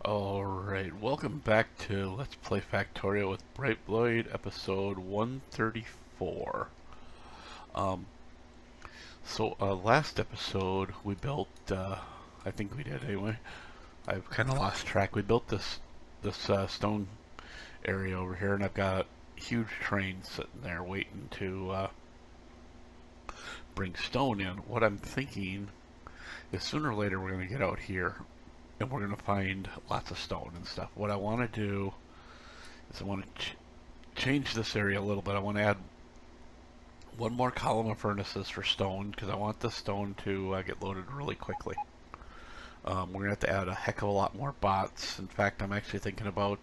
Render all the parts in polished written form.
Alright, welcome back to Let's Play Factorio with Brightblade, episode 134. Um, last episode we built, I think we did anyway, I've kind of lost track. We built this stone area over here, and I've got huge trains sitting there waiting to bring stone in. What I'm thinking is sooner or later we're going to get out here and we're going to find lots of stone and stuff. What I want to do is I want to change this area a little bit. I want to add one more column of furnaces for stone because I want the stone to get loaded really quickly. We're going to have to add a heck of a lot more bots. In fact, I'm actually thinking about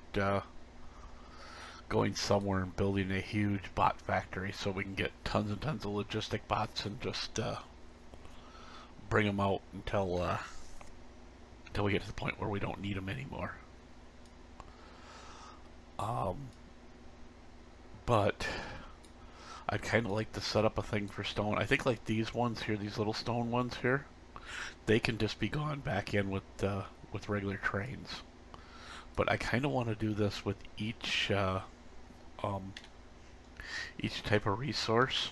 going somewhere and building a huge bot factory so we can get tons and tons of logistic bots and just bring them out until we get to the point where we don't need them anymore. But I'd kind of like to set up a thing for stone. I think like these ones here, these little stone ones here, they can just be gone back in with regular trains. But I kind of want to do this with each type of resource.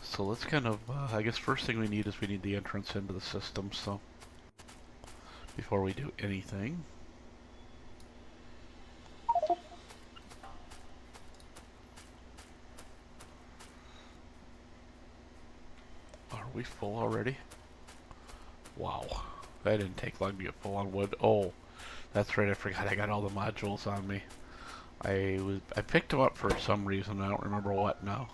So let's kind of, I guess first thing we need is we need the entrance into the system. So before we do anything, are we full already? Wow, that didn't take long to get full on wood. Oh, that's right, I forgot I got all the modules on me. I picked them up for some reason, I don't remember what now.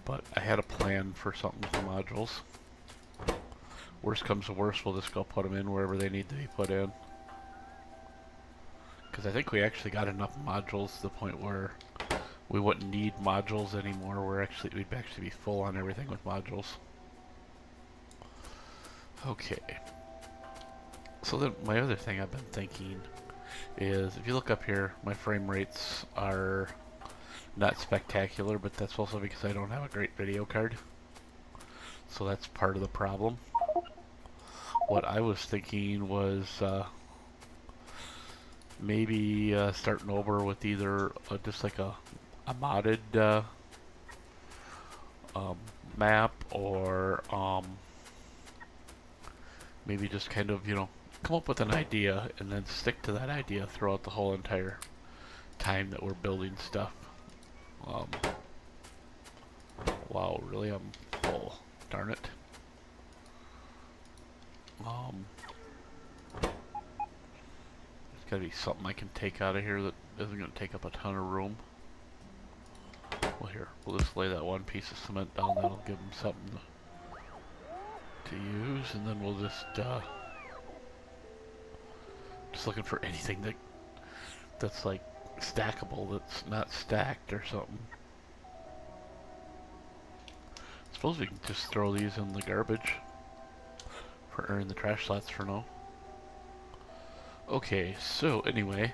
But I had a plan for something with the modules. Worst comes to worst, we'll just go put them in wherever they need to be put in. Because I think we actually got enough modules to the point where we wouldn't need modules anymore. We'd actually be full on everything with modules. Okay. So then my other thing I've been thinking is, if you look up here, my frame rates are not spectacular, but that's also because I don't have a great video card. So that's part of the problem. What I was thinking was maybe starting over with either just like a modded map, or maybe just kind of, you know, come up with an idea and then stick to that idea throughout the whole entire time that we're building stuff. Wow, really, I'm full. Darn it. There's gotta be something I can take out of here that isn't gonna take up a ton of room. Well, here, we'll just lay that one piece of cement down. That'll give them something to use, and then we'll just looking for anything that's like stackable, that's not stacked or something. Suppose we can just throw these in the garbage or in the trash slots for now. Okay, so anyway,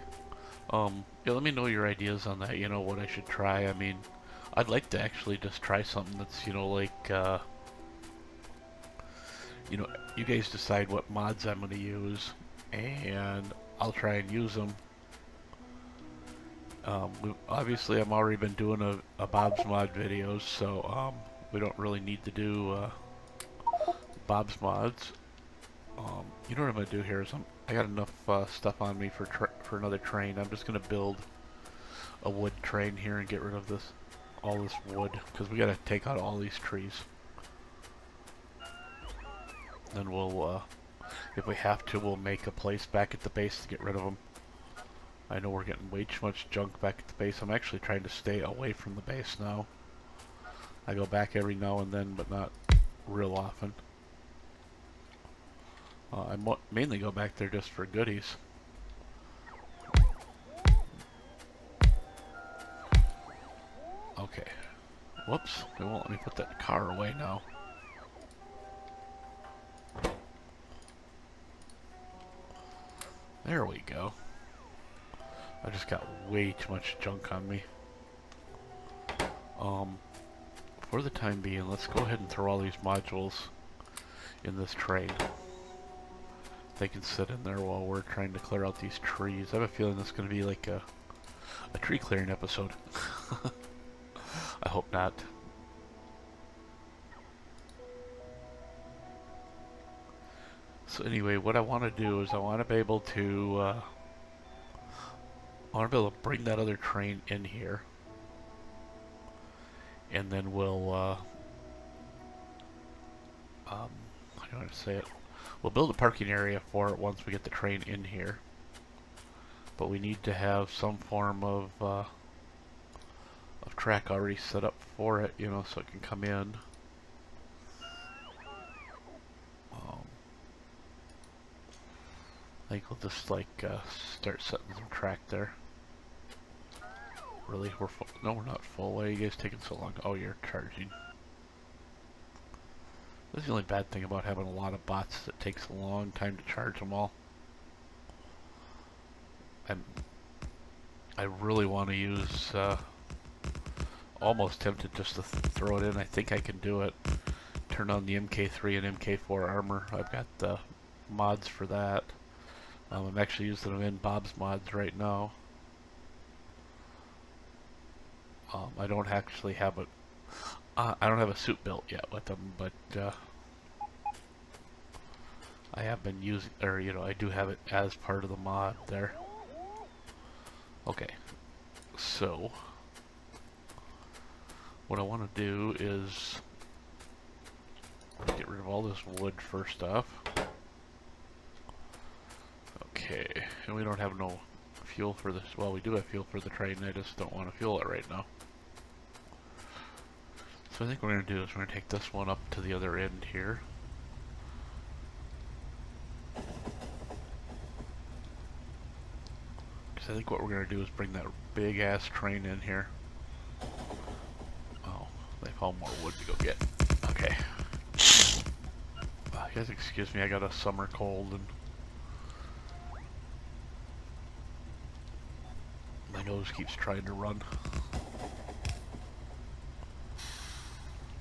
yeah, let me know your ideas on that. You know, what I should try. I mean, I'd like to actually just try something that's, you know, like you know, you guys decide what mods I'm going to use, and I'll try and use them. Obviously, I've already been doing a Bob's Mod videos, so we don't really need to do Bob's Mods. You know what I'm going to do here is I got enough stuff on me for another train. I'm just going to build a wood train here and get rid of all this wood, because we got to take out all these trees. Then we'll, if we have to, we'll make a place back at the base to get rid of them. I know we're getting way too much junk back at the base. I'm actually trying to stay away from the base now. I go back every now and then, but not real often. I mainly go back there just for goodies. Okay. Whoops, they won't let me put that car away now. There we go. I just got way too much junk on me. For the time being, let's go ahead and throw all these modules in this train. they can sit in there while we're trying to clear out these trees. I have a feeling this is going to be like a tree clearing episode. I hope not. So anyway, what I want to do is I want to be able to bring that other train in here, and then we'll how do I want to say it? We'll build a parking area for it once we get the train in here. But we need to have some form of track already set up for it, you know, so it can come in. I think we'll just like start setting some track there. Really, we're full? No, we're not full. Why are you guys taking so long? Oh, you're charging. This is the only bad thing about having a lot of bots. It takes a long time to charge them all. I really want to use, almost tempted just to throw it in. I think I can do it. Turn on the MK3 and MK4 armor. I've got the mods for that. I'm actually using them in Bob's mods right now. I don't actually have a I don't have a suit built yet with them, but I have been using, or you know, I do have it as part of the mod there. Okay, so what I want to do is get rid of all this wood first off. Okay, and we don't have no fuel for this. Well, we do have fuel for the train. I just don't want to fuel it right now. So I think what we're going to do is we're going to take this one up to the other end here. Because I think what we're going to do is bring that big ass train in here. Oh, they found more wood to go get. Okay. You guys excuse me, I got a summer cold and my nose keeps trying to run.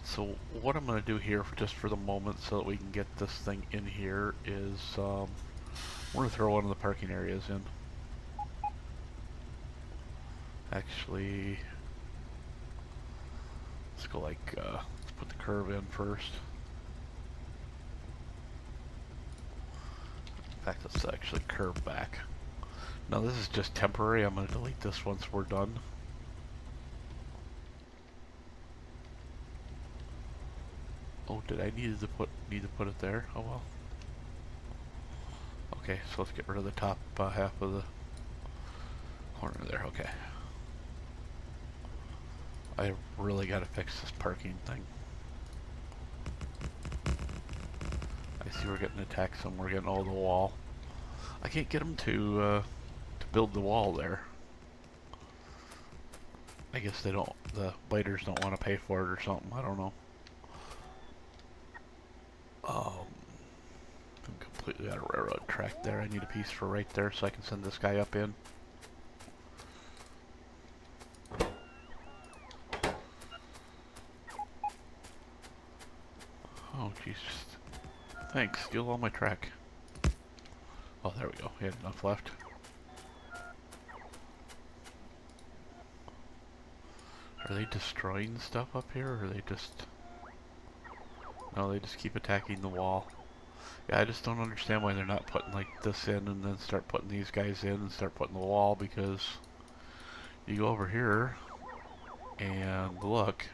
So what I'm going to do here, just for the moment, so that we can get this thing in here, is we're going to throw one of the parking areas in. Actually, let's go like, let's put the curve in first. In fact, let's actually curve back. Now this is just temporary. I'm going to delete this once we're done. Oh, did I need to put it there? Oh well. Okay, so let's get rid of the top half of the corner there. Okay. I really got to fix this parking thing. I see we're getting attacked somewhere. We're getting all the wall. I can't get them to build the wall there. I guess they don't. The biters don't want to pay for it or something. I don't know. I'm completely out of railroad track there. I need a piece for right there so I can send this guy up in. Oh, jeez. Thanks. Steal all my track. Oh, there we go. We had enough left. Are they destroying stuff up here, or are they just... No, they just keep attacking the wall. Yeah, I just don't understand why they're not putting like this in and then start putting these guys in and start putting the wall, because you go over here and look.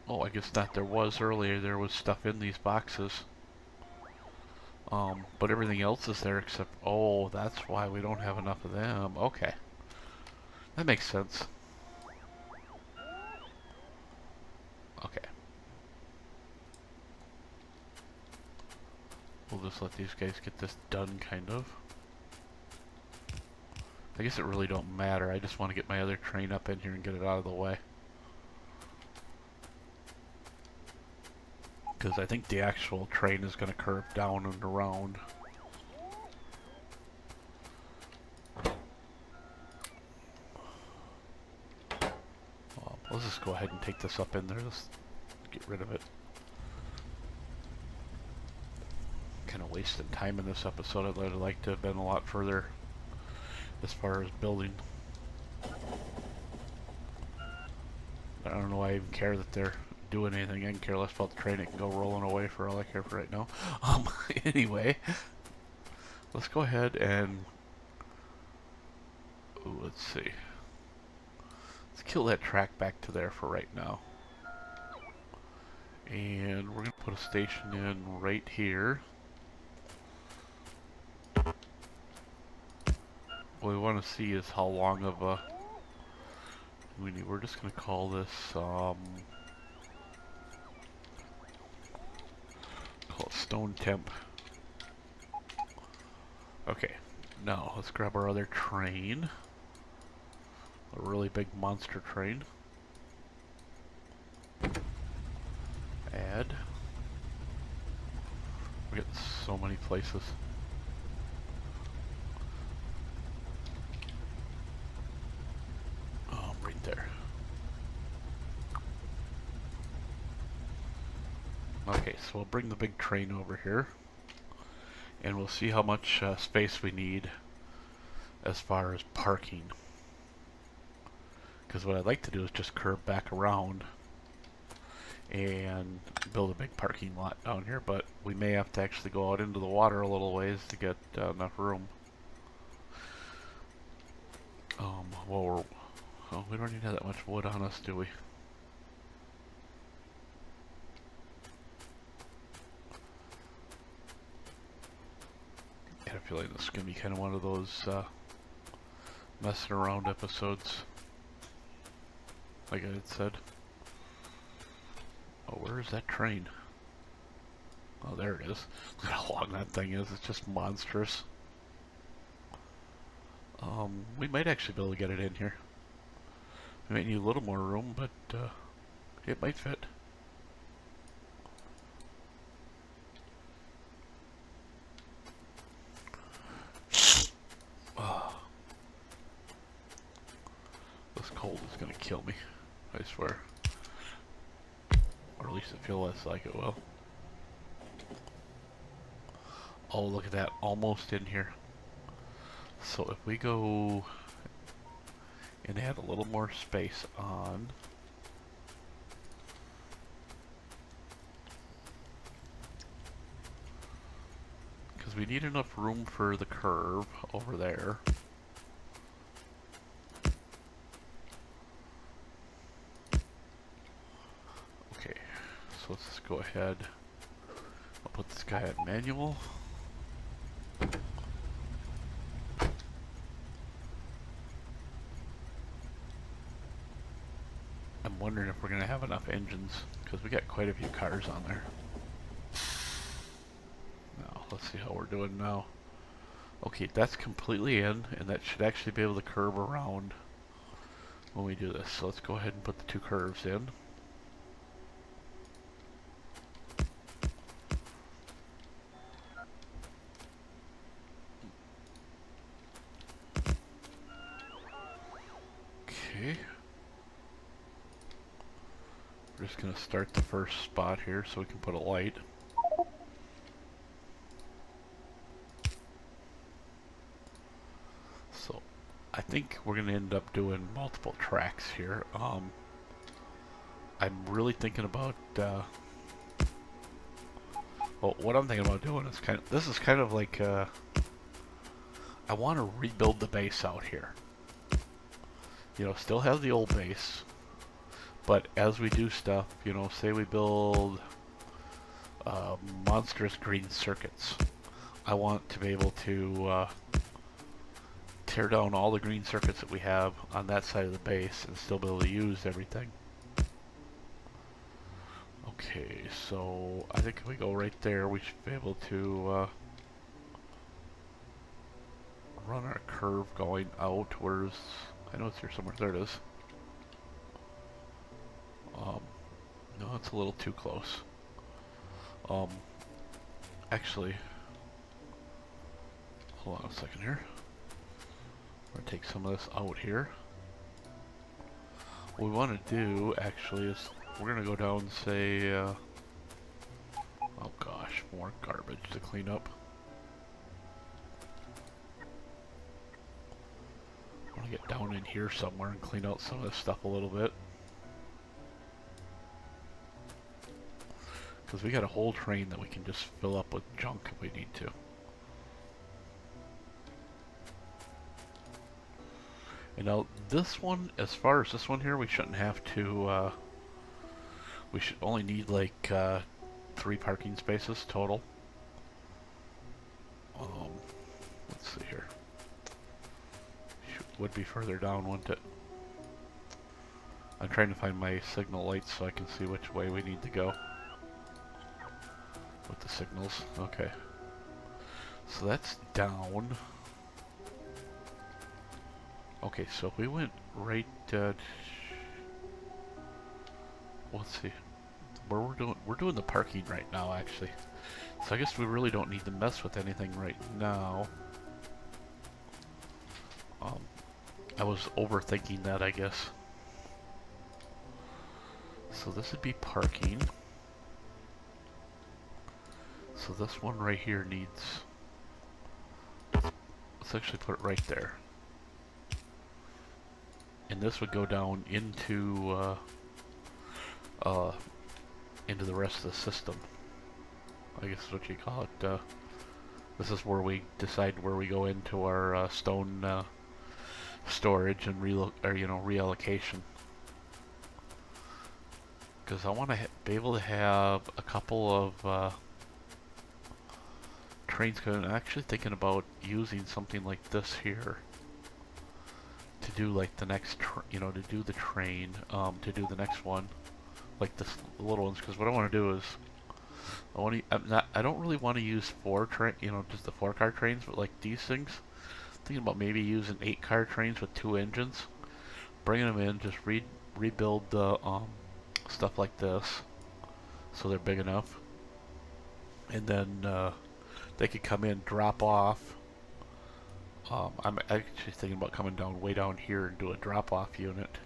Oh, I guess not. There was earlier, there was stuff in these boxes. But everything else is there except, oh, that's why we don't have enough of them. Okay. That makes sense. Okay. We'll just let these guys get this done, kind of. I guess it really don't matter. I just want to get my other train up in here and get it out of the way. Because I think the actual train is going to curve down and around. Let's just go ahead and take this up in there. Let's get rid of it. kind of wasting time in this episode. I'd like to have been a lot further as far as building. I don't know why I even care that they're doing anything. I can care less about the train. It can go rolling away for all I care for right now. Anyway, let's go ahead and... Ooh, let's see. Let's kill that track back to there for right now. And we're going to put a station in right here. What we want to see is how long of a... We're just going to call this... call it stone temp. Okay, now let's grab our other train. A really big monster train. Add. We're getting so many places. Right there. Okay, so we'll bring the big train over here. And we'll see how much space we need as far as parking. Because what I'd like to do is just curve back around and build a big parking lot down here, but we may have to actually go out into the water a little ways to get enough room. Well, we don't even have that much wood on us, do we? I feel like this is going to be kind of one of those messing around episodes, like I had said. Oh, where is that train? Oh, there it is. Look at how long that thing is. It's just monstrous. We might actually be able to get it in here. We might need a little more room, but it might fit. This cold is going to kill me, I swear. Or at least it feels less like it will. Oh, look at that. Almost in here. So if we go and add a little more space on... Because we need enough room for the curve over there. Okay, so let's just go ahead. I'll put this guy at manual. I'm wondering if we're going to have enough engines, because we got quite a few cars on there. Now, let's see how we're doing now. Okay, that's completely in, and that should actually be able to curve around when we do this. So let's go ahead and put the two curves in. Okay. We're just going to start the first spot here so we can put a light. So I think we're going to end up doing multiple tracks here. I'm really thinking about well, what I'm thinking about doing is this is kind of like I want to rebuild the base out here. You know, still have the old base. But as we do stuff, you know, say we build monstrous green circuits, I want to be able to tear down all the green circuits that we have on that side of the base and still be able to use everything. Okay, so I think if we go right there, we should be able to run our curve going out. Where's... I know it's here somewhere. There it is. No, it's a little too close. Actually, hold on a second here. We're gonna take some of this out here. What we want to do, actually, is we're gonna go down and say, Oh gosh, more garbage to clean up. I want to get down in here somewhere and clean out some of this stuff a little bit. Because we got a whole train that we can just fill up with junk if we need to. And now this one, as far as this one here, we shouldn't have to, we should only need like 3 parking spaces total. Let's see here. Would be further down, wouldn't it? I'm trying to find my signal lights so I can see which way we need to go with the signals. Okay. So that's down. Okay, so if we went right, let's see, where we're doing the parking right now, actually. So I guess we really don't need to mess with anything right now. I was overthinking that, I guess. So this would be parking. So this one right here needs, let's actually put it right there. And this would go down into the rest of the system. I guess is what you call it. This is where we decide where we go into our stone storage and reallocation. Because I want to be able to have a couple of trains going. I'm actually thinking about using something like this here to do like the next, to do the train, to do the next one, like this little ones. Because what I want to do is, I don't really want to use just the 4-car trains, but like these things. Thinking about maybe using 8-car trains with 2 engines, bringing them in, just rebuild the stuff like this, so they're big enough, and then they could come in, drop off. I'm actually thinking about coming down way down here and do a drop-off unit,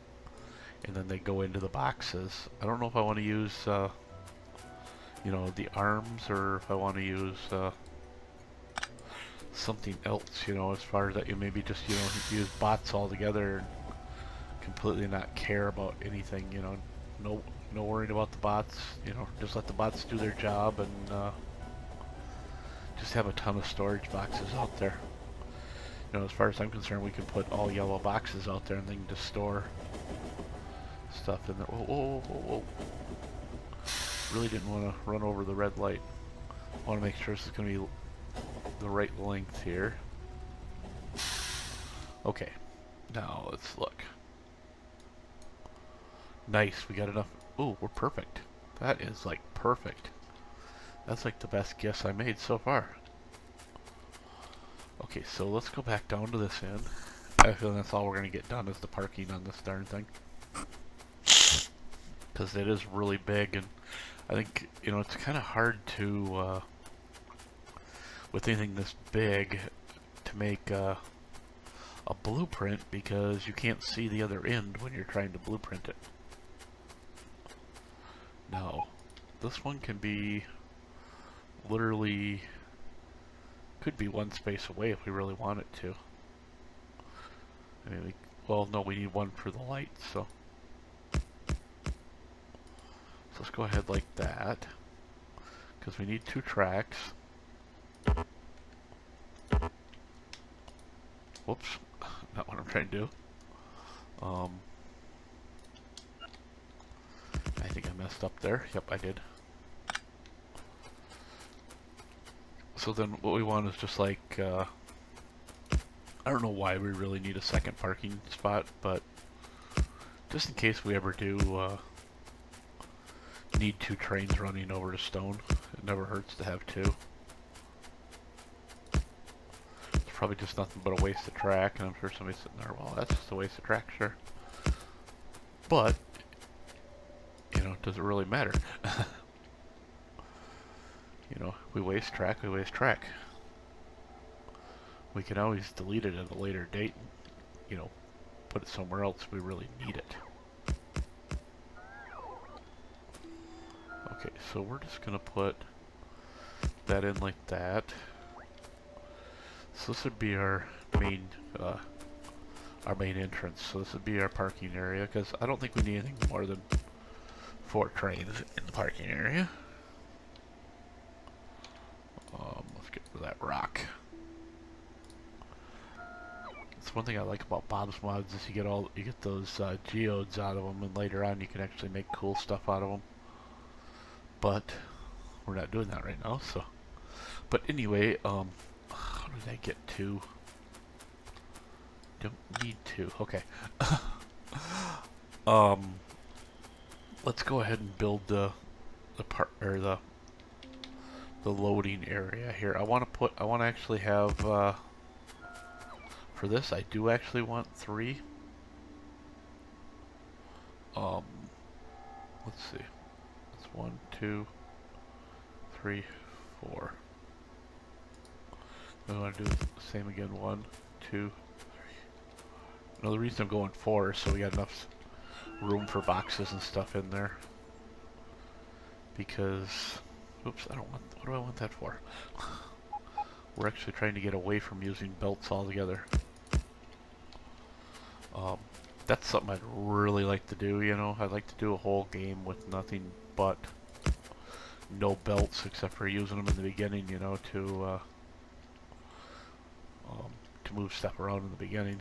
and then they go into the boxes. I don't know if I want to use, the arms, or if I want to use something else, as far as that you maybe just, use bots altogether and completely not care about anything, no worrying about the bots, just let the bots do their job and just have a ton of storage boxes out there. As far as I'm concerned, we can put all yellow boxes out there and they can just store stuff in there. Whoa, whoa, whoa, whoa. Really didn't want to run over the red light. I want to make sure this is going to be the right length here. Okay, now let's look. Nice, we got enough. Ooh, we're perfect. That is like perfect. That's like the best guess I made so far. Okay, so let's go back down to this end. I feel that's all we're going to get done is the parking on this darn thing. Because it is really big, and I think, it's kind of hard to, with anything this big, to make a blueprint, because you can't see the other end when you're trying to blueprint it. Now, this one can be literally, could be 1 space away if we really want it to. I mean, well, no, we need 1 for the light, so let's go ahead like that, because we need 2 tracks. Whoops, not what I'm trying to do. I think I messed up there. Yep, I did. So then what we want is just like, I don't know why we really need a second parking spot, but just in case we ever do need 2 trains running over to stone, it never hurts to have 2. It's probably just nothing but a waste of track, and I'm sure somebody's sitting there, well, that's just a waste of track, sure. But, does it really matter? We waste track, we waste track. We can always delete it at a later date and, put it somewhere else if we really need it. Okay, so we're just going to put that in like that. So this would be main, our main entrance. So this would be our parking area, because I don't think we need anything more than 4 trains in the parking area. Let's get rid of that rock. That's one thing I like about Bob's mods is you get those geodes out of them, and later on you can actually make cool stuff out of them. But we're not doing that right now. So, but anyway, how did I get to? Don't need to. Okay. Let's go ahead and build the loading area here. I want to actually have for this. I do actually want 3. Let's see. It's 1, 2, 3, 4. I want to do the same again. 1, 2, 3. Now the reason I'm going 4 is so we got enough room for boxes and stuff in there. Because, oops, I don't want. What do I want that for? We're actually trying to get away from using belts altogether. That's something I'd really like to do, you know. I'd like to do a whole game with nothing but no belts, except for using them in the beginning, you know, to move stuff around in the beginning.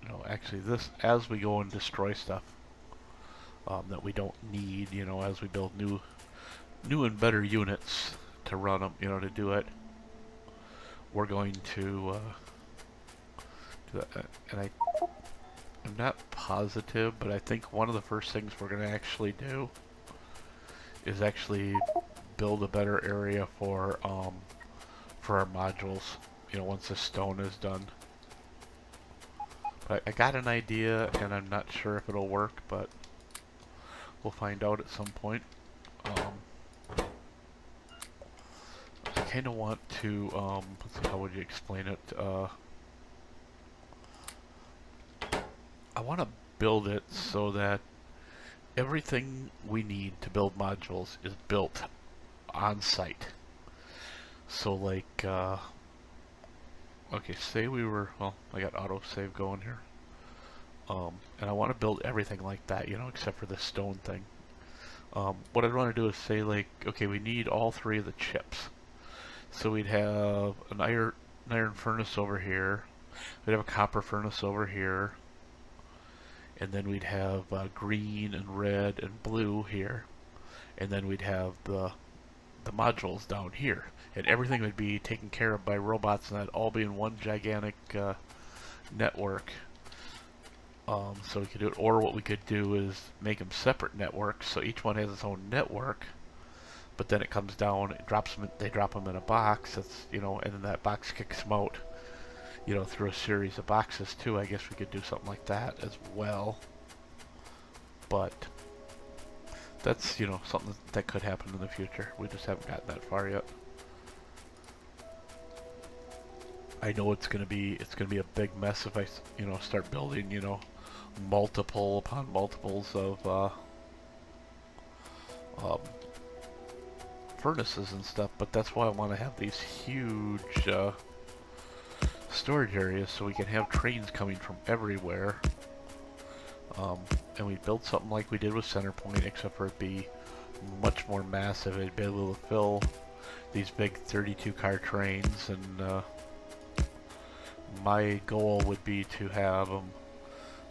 No, actually, this, as we go and destroy stuff that we don't need, you know, as we build new and better units to run them, you know, to do it, we're going to do that. And I'm not positive, but I think one of the first things we're going to actually do is actually build a better area for our modules, you know, once the stone is done. But I got an idea, and I'm not sure if it'll work, but we'll find out at some point. I kind of want to, let's see, how would you explain it? I want to build it so that everything we need to build modules is built on site. So like, okay, say we were, well, I got autosave going here. And I want to build everything like that, you know, except for the stone thing. What I'd want to do is say, like, okay, we need all 3 of the chips. So we'd have an iron furnace over here. We'd have a copper furnace over here. And then we'd have green and red and blue here. And then we'd have the modules down here. And everything would be taken care of by robots, and that'd all be in one gigantic network. So we could do it, or what we could do is make them separate networks, so each one has its own network. But then it comes down, it drops them. They drop them in a box. That's, you know, and then that box kicks them out, you know, through a series of boxes too. I guess we could do something like that as well. But that's, you know, something that could happen in the future. We just haven't gotten that far yet. I know it's gonna be a big mess if I, you know, start building, you know, multiple upon multiples of furnaces and stuff. But that's why I want to have these huge storage areas, so we can have trains coming from everywhere. And we build something like we did with Centerpoint, except for it be much more massive. It'd be able to fill these big 32-car trains, and my goal would be to have them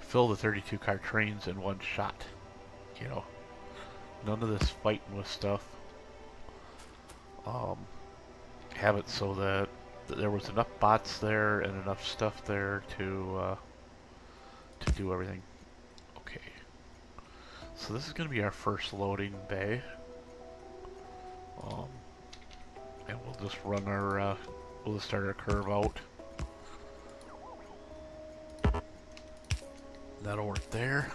fill the 32-car trains in one shot. You know, none of this fighting with stuff. Have it so that there was enough bots there and enough stuff there to do everything. Okay, so this is going to be our first loading bay, and we'll just run our we'll just start our curve out. That'll work there.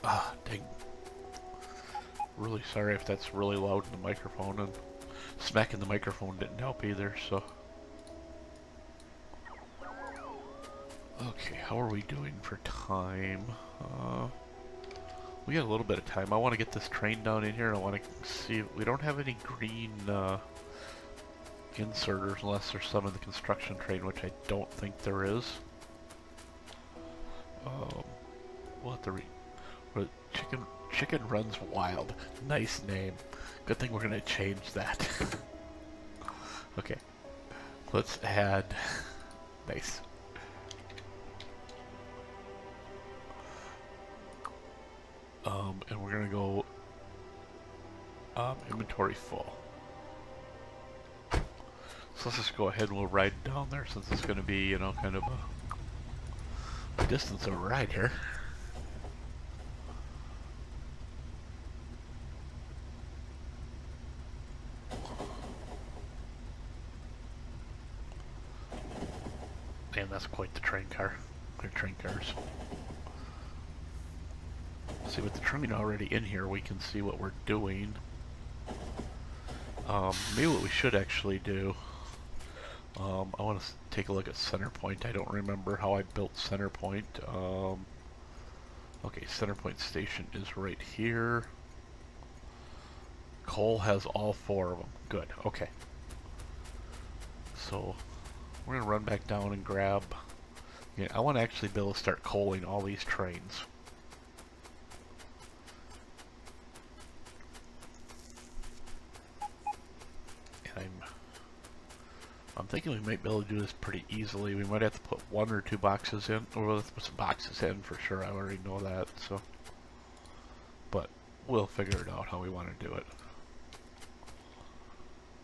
Ah, dang. Really sorry if that's really loud in the microphone, and smacking the microphone didn't help either, so. Okay. Okay, how are we doing for time? We got a little bit of time. I want to get this train down in here. I want to see. We don't have any green inserters unless there's some in the construction train, which I don't think there is. We'll have to Chicken Runs Wild. Nice name. Good thing we're gonna change that. Okay, let's add. Nice. And we're gonna go inventory full. So let's just go ahead and we'll ride down there since it's gonna be, you know, kind of a distance of a ride here. Man, that's quite the train car. They're train cars. See, with the train already in here, we can see what we're doing. Maybe what we should actually do, I want to take a look at center point. I don't remember how I built center point. Okay, center point station is right here. Coal has all 4 of them. Good, okay. So, we're going to run back down and grab... Yeah, I want to actually be able to start coaling all these trains. I'm thinking we might be able to do this pretty easily. We might have to put 1 or 2 boxes in, or we'll have to put some boxes in for sure. I already know that, so. But we'll figure it out how we want to do it.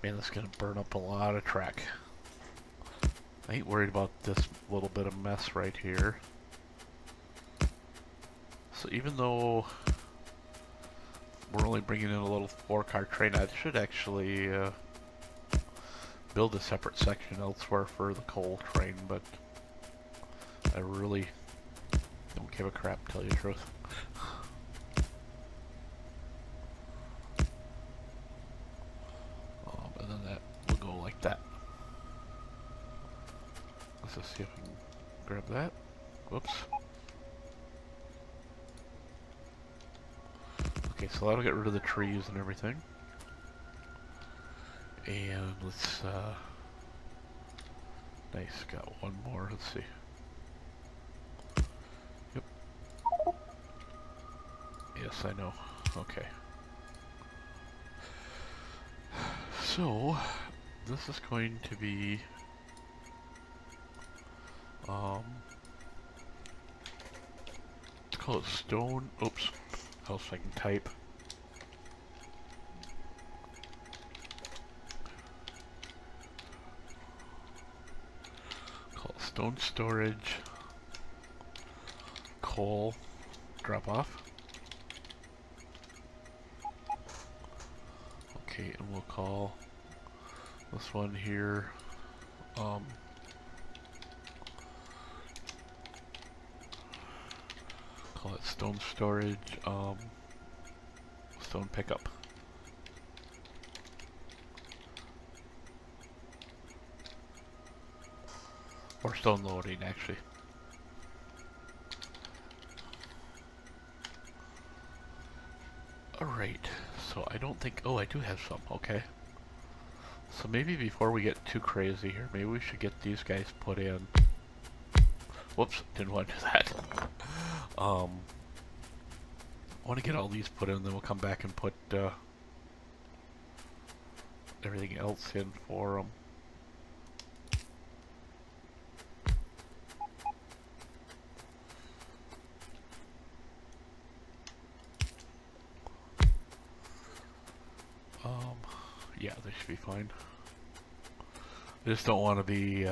Man, this is gonna burn up a lot of track. I ain't worried about this little bit of mess right here. So even though we're only bringing in a little 4-car train, I should actually build a separate section elsewhere for the coal train, but I really don't give a crap, to tell you the truth. And then that will go like that. Let's just see if we can grab that. Whoops. Okay, so that'll get rid of the trees and everything. And let's, nice, got one more, let's see. Yep. Yes, I know, okay. So, this is going to be, let's call it stone, oops, else I can type. Stone storage, coal, drop off. Okay, and we'll call this one here, call it stone storage, stone pickup. Or stone loading, actually. Alright, so I don't think... Oh, I do have some, okay. So maybe before we get too crazy here, maybe we should get these guys put in. Whoops, didn't want to do that. I want to get all these put in, then we'll come back and put everything else in for them. Yeah, they should be fine. I just don't want to be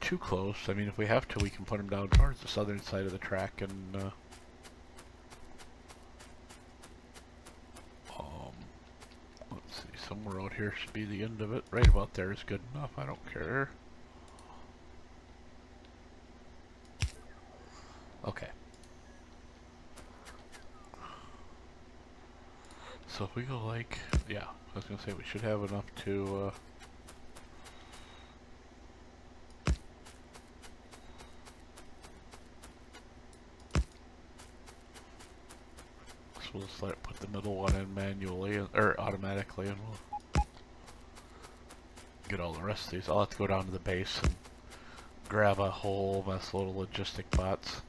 too close. I mean, if we have to, we can put them down towards the southern side of the track and let's see, somewhere out here should be the end of it. Right about there is good enough, I don't care. Okay. So if we go like, yeah, I was gonna say we should have enough to we'll just let it put the middle one in manually, or automatically, and we'll get all the rest of these. I'll have to go down to the base and grab a whole mess load of logistic bots.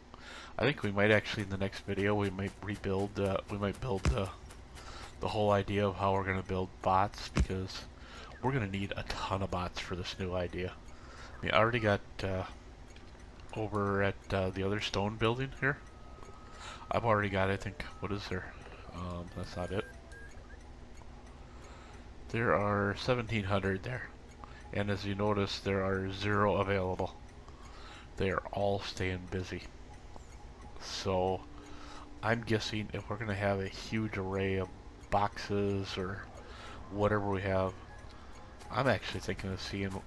I think we might actually, in the next video, we might rebuild, we might build the whole idea of how we're going to build bots, because we're going to need a ton of bots for this new idea. I mean, I already got over at the other stone building here. I've already got, I think, what is there? That's not it. There are 1,700 there. And as you notice, there are 0 available. They are all staying busy. So, I'm guessing if we're going to have a huge array of boxes or whatever we have, I'm actually thinking of seeing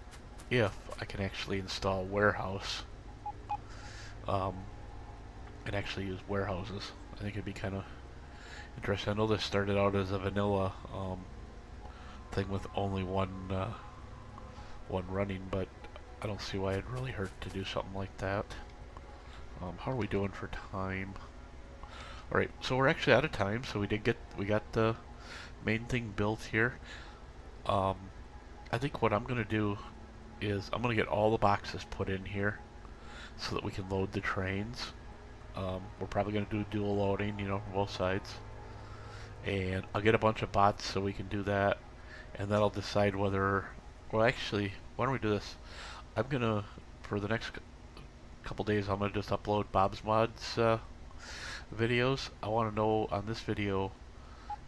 if I can actually install a warehouse and actually use warehouses. I think it'd be kind of interesting. I know this started out as a vanilla thing with only one running, but I don't see why it'd really hurt to do something like that. How are we doing for time? Alright, so we're actually out of time, so we got the main thing built here. I think what I'm gonna do is I'm gonna get all the boxes put in here so that we can load the trains. We're probably gonna do dual loading, you know, from both sides. And I'll get a bunch of bots so we can do that, and then I'll decide whether, well actually, why don't we do this? I'm gonna, for the next couple days, I'm gonna just upload Bob's Mods videos. I want to know on this video,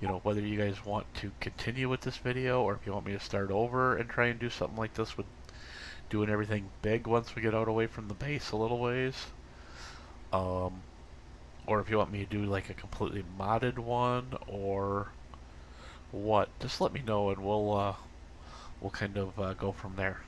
you know, whether you guys want to continue with this video, or if you want me to start over and try and do something like this with doing everything big once we get out away from the base a little ways. Or if you want me to do like a completely modded one, or what, just let me know and we'll kind of go from there.